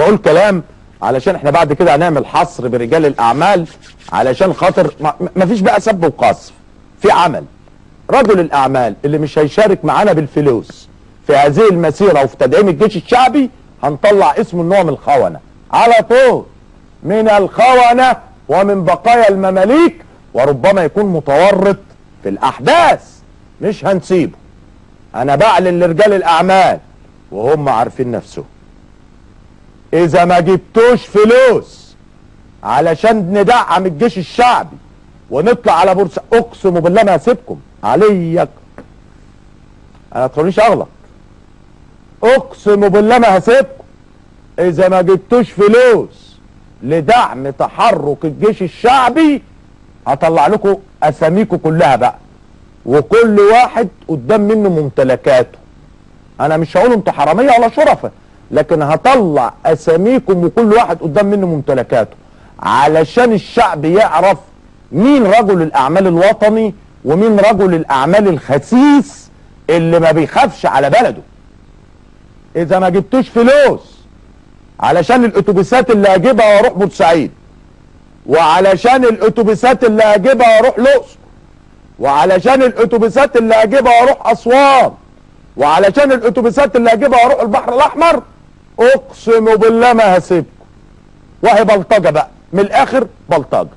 بقول كلام علشان احنا بعد كده هنعمل حصر برجال الاعمال، علشان خاطر مفيش بقى سب وقذف، في عمل. رجل الاعمال اللي مش هيشارك معانا بالفلوس في هذه المسيره وفي تدعيم الجيش الشعبي هنطلع اسمه ان هو من الخونه على طول، من الخونه ومن بقايا المماليك، وربما يكون متورط في الاحداث، مش هنسيبه. انا بعلن لرجال الاعمال وهم عارفين نفسهم، اذا ما جبتوش فلوس علشان ندعم الجيش الشعبي ونطلع على بورصه، اقسم بالله ما هسيبكم. عليك انا تخلونيش اغلط، اقسم بالله ما هسيبكم اذا ما جبتوش فلوس لدعم تحرك الجيش الشعبي. هطلع لكم اساميكم كلها بقى، وكل واحد قدام منه ممتلكاته. انا مش هقول انتوا حراميه ولا شرفه، لكن هطلع اساميكم وكل واحد قدام منه ممتلكاته، علشان الشعب يعرف مين رجل الاعمال الوطني ومين رجل الاعمال الخسيس اللي ما بيخافش على بلده. اذا ما جبتوش فلوس علشان الاتوبيسات اللي هجيبها واروح بورسعيد، وعلشان الاتوبيسات اللي هجيبها واروح الاقصر، وعلشان الاتوبيسات اللي هجيبها واروح اسوان، وعلشان الاتوبيسات اللي هجيبها واروح البحر الاحمر، اقسم بالله ما هسيبكم. وهي بلطجه بقى من الاخر، بلطجه.